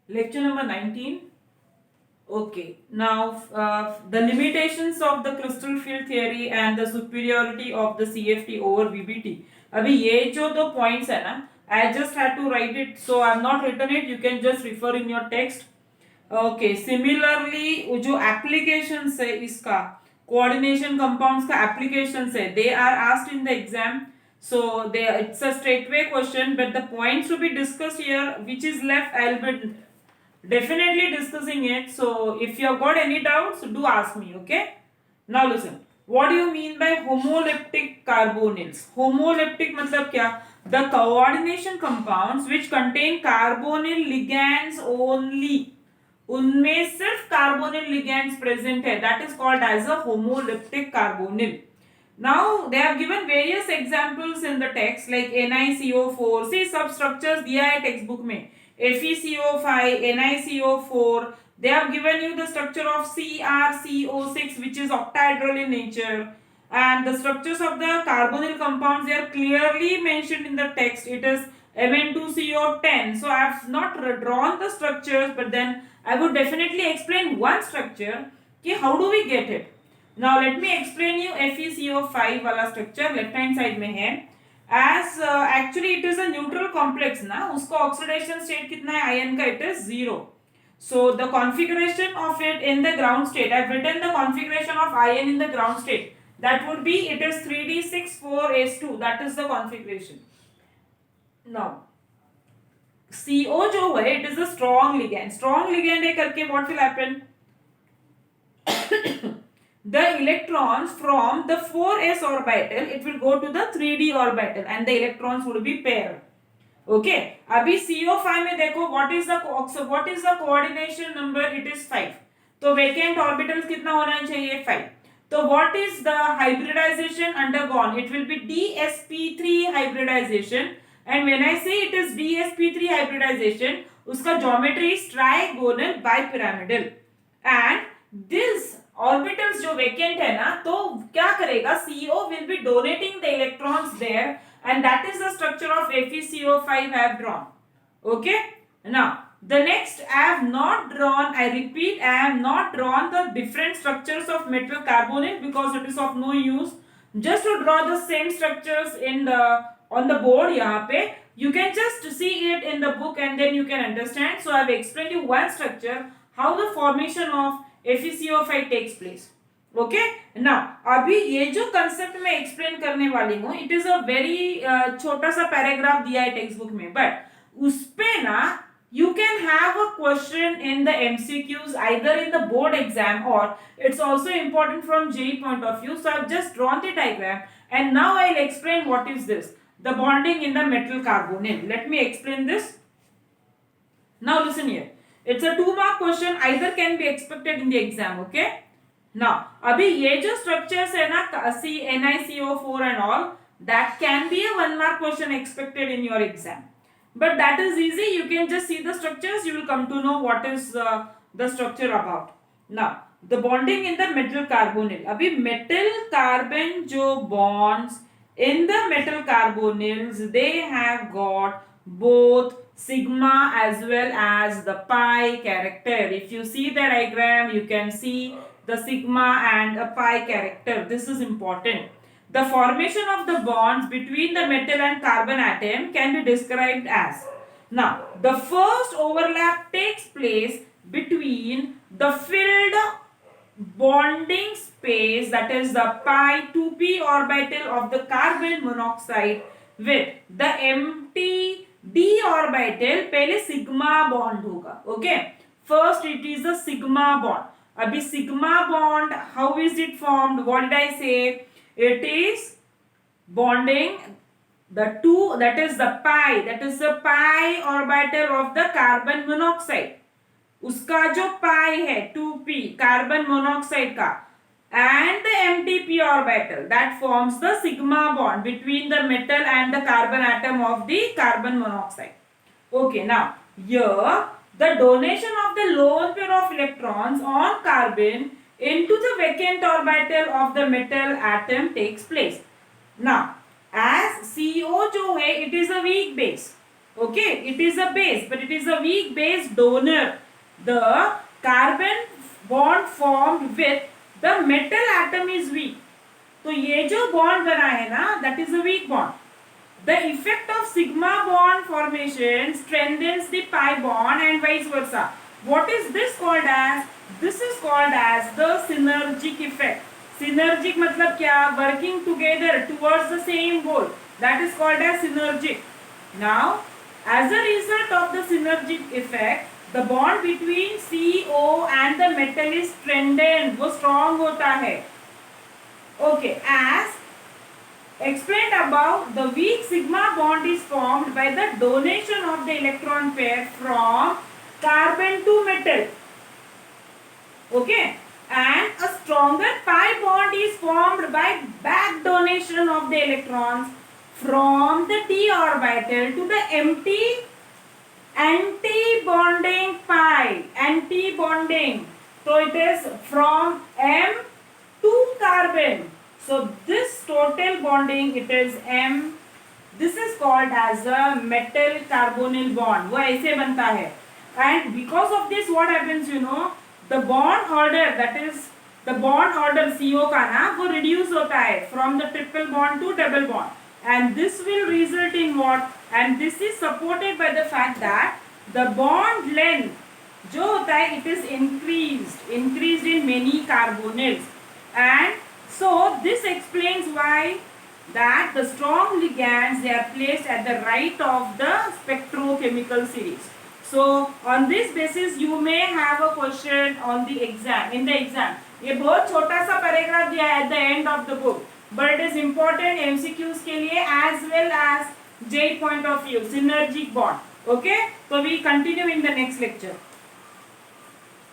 Lecture number 19. Okay, now the limitations of the crystal field theory and the superiority of the CFT over VBT. अभी ये जो दो points है ना, I just had to write it, so I have not written it. You can just refer in your text. Okay, similarly वो जो applications है इसका coordination compounds का applications है, they are asked in the exam. So they it's a straightway question, but the points to be discussed here, which is left, I'll be definitely discussing it. So if you have got any doubts, do ask me. Okay. Now listen. What do you mean by homoleptic carbonyls? Homoleptic मतलब क्या? The coordination compounds which contain carbonyl ligands only. उनमें सिर्फ carbonyl ligands present है. That is called as a homoleptic carbonyl. Now they have given various examples in the text like NiCO4. See substructures दिया है textbook में. FeCO5, NiCO4. They have given you the structure of CrCO6, which is octahedral in nature. And the structures of the carbonyl compounds, they are clearly mentioned in the text. It is Mn2CO10. So I have not drawn the structures, but then I would definitely explain one structure. Okay, how do we get it? Now let me explain you FeCO5 वाला structure left hand side में है. As actually it is a neutral complex ना, उसका oxidation state कितना है ion का? It is 0. So the configuration of it in the ground state, I have written the configuration of ion in the ground state. That would be, it is 3d64s2. That is the configuration. Now CO जो है, it is a strong ligand. Strong ligand है करके what will happen? The electrons from the 4s orbital, it will go to the 3d orbital and the electrons would be paired. Okay, अभी CO5 में देखो what is the coordination number? It is 5. तो vacant orbitals कितना होना चाहिए? 5. तो what is the hybridization undergone? It will be dsp3 hybridization. And when I say it is dsp3 hybridization, उसका geometry is trigonal bipyramidal. And this orbitals जो vacant है ना, तो क्या करेगा? CO will be donating the electrons there, and that is the structure of FeCO5 I have drawn. Okay. Now the next I have not drawn. I repeat, I have not drawn the different structures of metal carbonyl because it is of no use. Just to draw the same structures in the on the board यहाँ पे, you can just see it in the book and then you can understand. So I have explained you one structure, how the formation of FeCO5 takes place. Okay ना, अभी ये जो concept मैं explain करने वाली हूँ, इट इज अ वेरी छोटा सा पैराग्राफ दिया है टेक्स्ट बुक में, बट उस पे ना you can have a question in the MCQs either in the board exam or it's also important from JEE point of view. So I've just drawn the diagram and now I'll explain what is this, the bonding in the metal carbonyl. Let me explain this. Now listen here, it's a 2-mark question, either can be expected in the exam. Okay, now अभी ये जो structures है ना, NiCO4 and all, that can be a 1-mark question expected in your exam. But that is easy. You can just see the structures. You will come to know what is the structure about. Now, the bonding in the metal carbonyl. अभी metal carbon जो bonds in the metal carbonyls, they have got both sigma as well as the pi character. If you see the diagram, you can see the sigma and a pi character. This is important. The formation of the bonds between the metal and carbon atom can be described as. Now, the first overlap takes place between the filled bonding space, that is the pi 2p orbital of the carbon monoxide with the empty d orbital. पहले sigma bond होगा. Okay, first it is the sigma bond. अभी sigma bond, how is it formed? What did I say? It is bonding the two, that is the pi orbital of the carbon monoxide. उसका जो pi है 2p carbon monoxide का and the empty p orbital, that forms the sigma bond between the metal and the carbon atom of the carbon monoxide. Okay, now here the donation of the lone pair of electrons on carbon into the vacant orbital of the metal atom takes place. Now as CO जो है, it is a weak base. Okay, it is a base, but it is a weak base donor. The carbon bond formed with the metal atom is weak. तो ये जो bond बना है ना, that is a weak bond. The effect of sigma bond formation strengthens the pi bond and vice versa. What is this called as? This is called as the synergic effect. Synergic मतलब क्या? Working together towards the same goal. That is called as synergic. Now, as a result of the synergic effect, the bond between CO and the metal is strengthened. वो strong होता है. Okay, as explained above, the weak sigma bond is formed by the donation of the electron pair from carbon to metal. Okay, and a stronger pi bond is formed by back donation of the electrons from the d orbital to the empty anti-bonding pi. Anti-bonding. So it is from M to carbon. So this total bonding, it is M. This is called as a metal carbonyl bond. वो ऐसे बनता है. And because of this, what happens, you know, the bond order, that is the bond order CO का ना, वो reduce होता है from the triple bond to double bond. And this will result in what? And this is supported by the fact that the bond length जो होता है, it is increased in many carbonyls. And so this explains why that the strong ligands, they are placed at the right of the spectrochemical series. So on this basis you may have a question on the exam, in the exam. ये बहुत छोटा सा paragraph दिया है at the end of the book, but it is important MCQs के लिए as well as J point of view, synergic bond. Okay, so we continue in the next lecture.